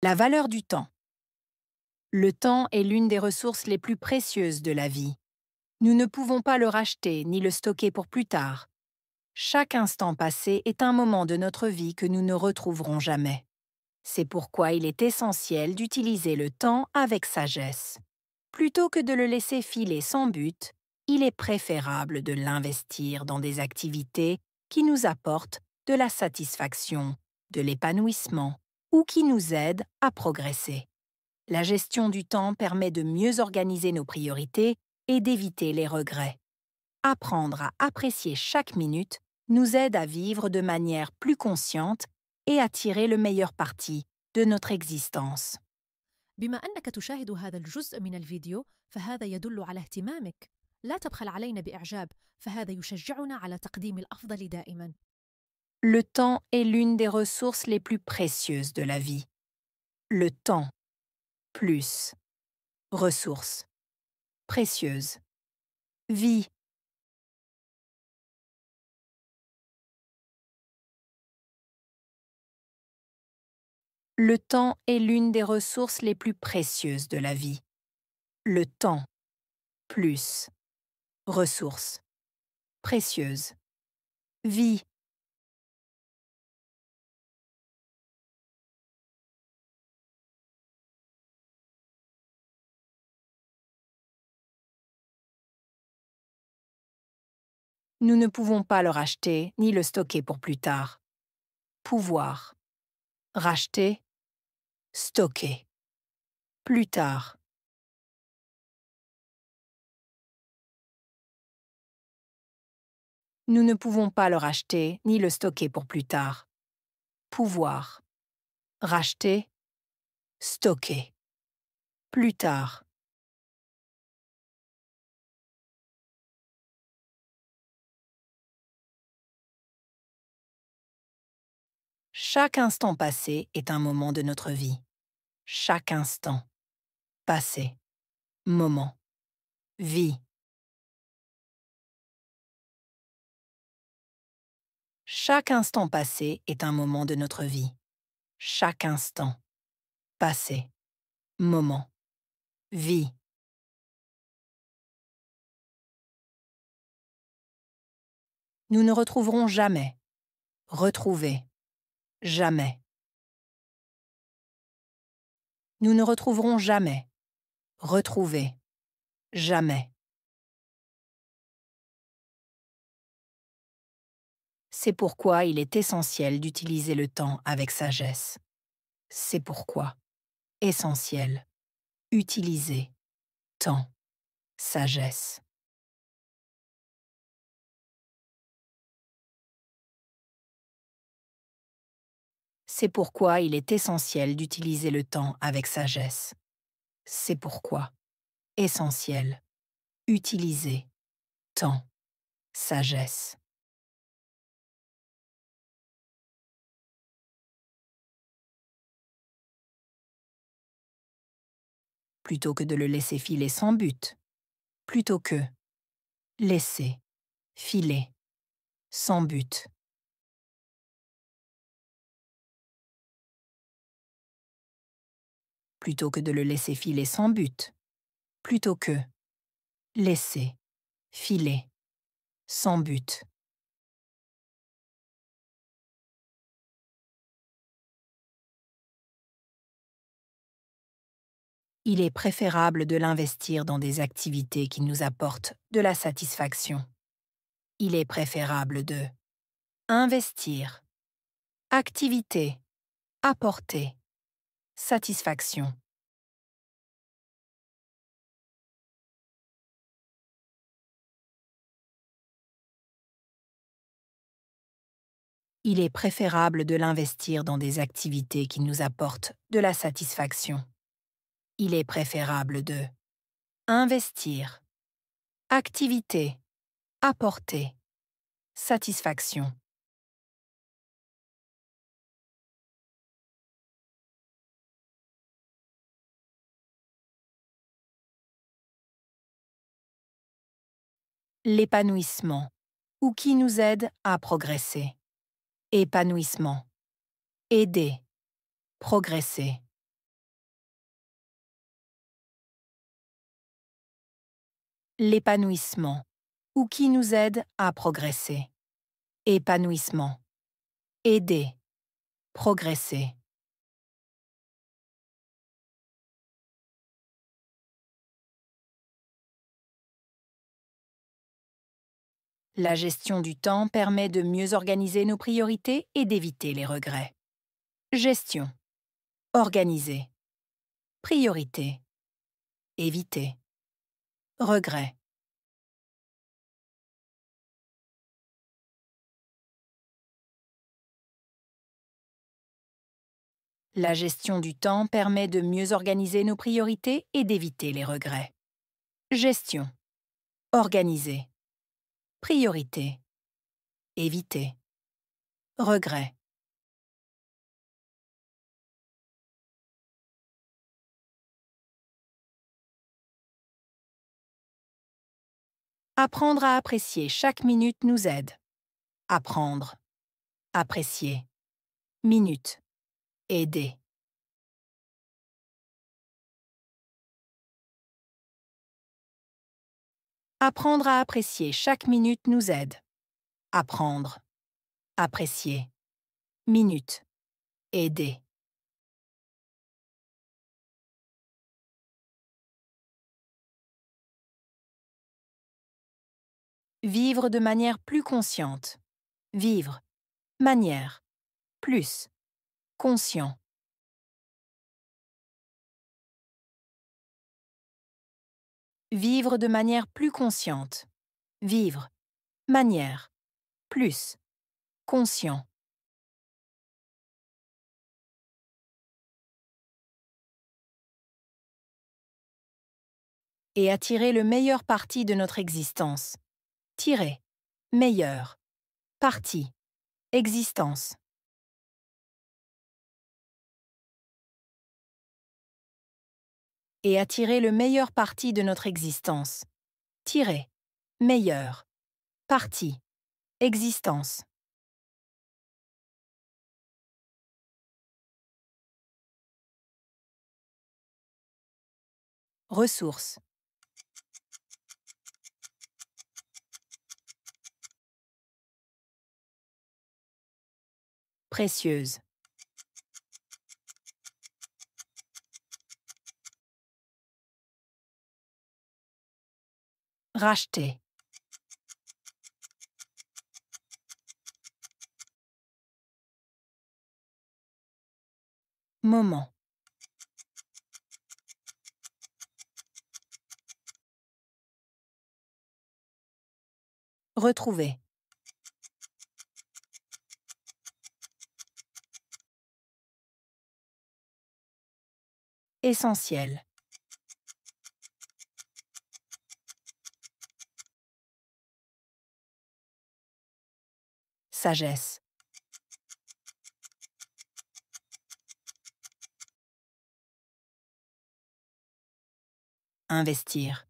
La valeur du temps. Le temps est l'une des ressources les plus précieuses de la vie. Nous ne pouvons pas le racheter ni le stocker pour plus tard. Chaque instant passé est un moment de notre vie que nous ne retrouverons jamais. C'est pourquoi il est essentiel d'utiliser le temps avec sagesse. Plutôt que de le laisser filer sans but, il est préférable de l'investir dans des activités qui nous apportent de la satisfaction, de l'épanouissement ou qui nous aident à progresser. La gestion du temps permet de mieux organiser nos priorités et d'éviter les regrets. Apprendre à apprécier chaque minute nous aide à vivre de manière plus consciente et à tirer le meilleur parti de notre existence. بما أنك تشاهد هذا الجزء من الفيديو فهذا يدل على اهتمامك. لا تبخل علينا بإعجاب، فهذا يشجعنا على تقديم الأفضل دائما. Le temps est l'une des ressources les plus précieuses de la vie. Le temps, plus, ressource, précieuse, vie. Le temps est l'une des ressources les plus précieuses de la vie. Le temps, plus, ressource, précieuse, vie. Nous ne pouvons pas le racheter ni le stocker pour plus tard. Pouvoir, racheter, stocker, plus tard. Nous ne pouvons pas le racheter ni le stocker pour plus tard. Pouvoir, racheter, stocker, plus tard. Chaque instant passé est un moment de notre vie. Chaque instant, passé, moment, vie. Chaque instant passé est un moment de notre vie. Chaque instant, passé, moment, vie. Nous ne retrouverons jamais, retrouver, jamais. Nous ne retrouverons jamais, retrouver, jamais. C'est pourquoi il est essentiel d'utiliser le temps avec sagesse. C'est pourquoi, essentiel, utiliser, temps, sagesse. C'est pourquoi il est essentiel d'utiliser le temps avec sagesse. C'est pourquoi, essentiel, utiliser, temps, sagesse. Plutôt que de le laisser filer sans but. Plutôt que laisser filer sans but. Plutôt que de le laisser filer sans but. Plutôt que laisser filer sans but. Il est préférable de l'investir dans des activités qui nous apportent de la satisfaction. Il est préférable de investir, activité, apporter, satisfaction. Il est préférable de l'investir dans des activités qui nous apportent de la satisfaction. Il est préférable de investir, activité, apporter, satisfaction. L'épanouissement, ou qui nous aide à progresser. Épanouissement. Aider. Progresser. l'épanouissement, ou qui nous aide à progresser. Épanouissement. Aider. Progresser. La gestion du temps permet de mieux organiser nos priorités et d'éviter les regrets. Gestion. Organiser. Priorité. Éviter. Regret. La gestion du temps permet de mieux organiser nos priorités et d'éviter les regrets. Gestion. Organiser. Priorité. Éviter. Regret. Apprendre à apprécier chaque minute nous aide. Apprendre. Apprécier. Minute. Aider. Apprendre à apprécier chaque minute nous aide. Apprendre. Apprécier. Minute. Aider. Vivre de manière plus consciente. Vivre. Manière. Plus. Conscient. Vivre de manière plus consciente. Vivre. Manière. Plus. Conscient. Et attirer le meilleur parti de notre existence. Tirer. Meilleur. Parti. Existence. Et attirer le meilleur parti de notre existence. Tirer. Meilleur. Parti. Existence. Ressources. Précieuse. Racheter. Moment. Retrouver. Essentiel. Sagesse. Investir.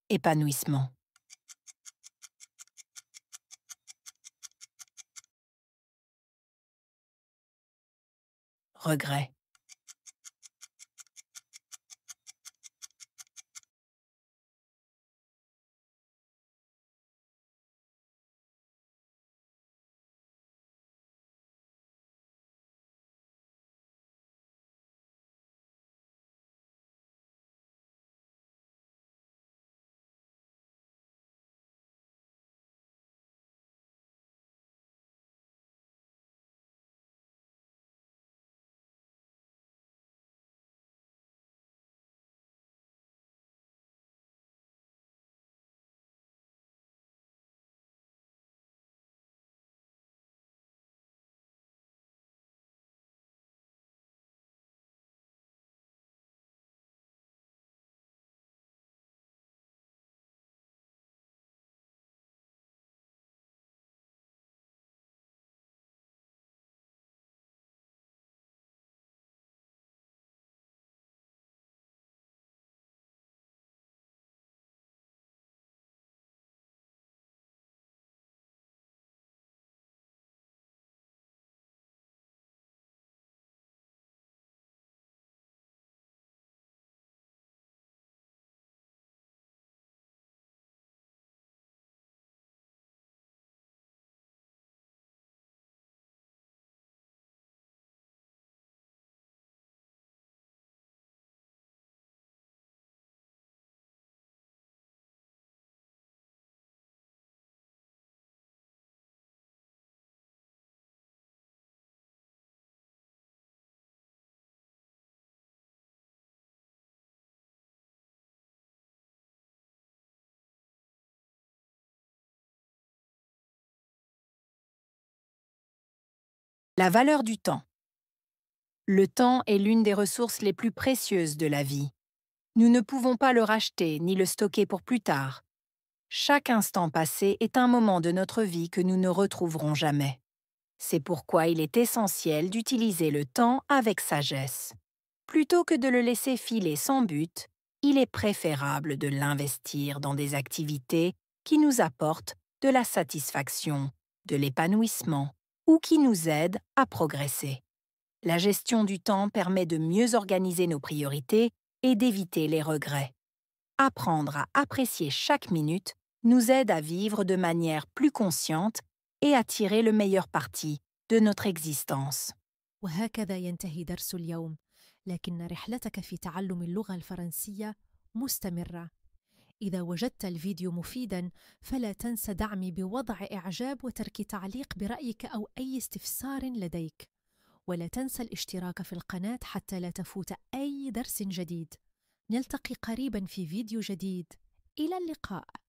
Épanouissement. Regret. La valeur du temps. Le temps est l'une des ressources les plus précieuses de la vie. Nous ne pouvons pas le racheter ni le stocker pour plus tard. Chaque instant passé est un moment de notre vie que nous ne retrouverons jamais. C'est pourquoi il est essentiel d'utiliser le temps avec sagesse. Plutôt que de le laisser filer sans but, il est préférable de l'investir dans des activités qui nous apportent de la satisfaction, de l'épanouissement ou qui nous aident à progresser. La gestion du temps permet de mieux organiser nos priorités et d'éviter les regrets. Apprendre à apprécier chaque minute nous aide à vivre de manière plus consciente et à tirer le meilleur parti de notre existence. وهكذا ينتهي درس اليوم، لكن رحلتك في تعلم اللغة الفرنسية مستمرة. إذا وجدت الفيديو مفيداً فلا تنس دعمي بوضع إعجاب وترك تعليق برأيك أو أي استفسار لديك. ولا تنسى الاشتراك في القناة حتى لا تفوت أي درس جديد. نلتقي قريباً في فيديو جديد. إلى اللقاء.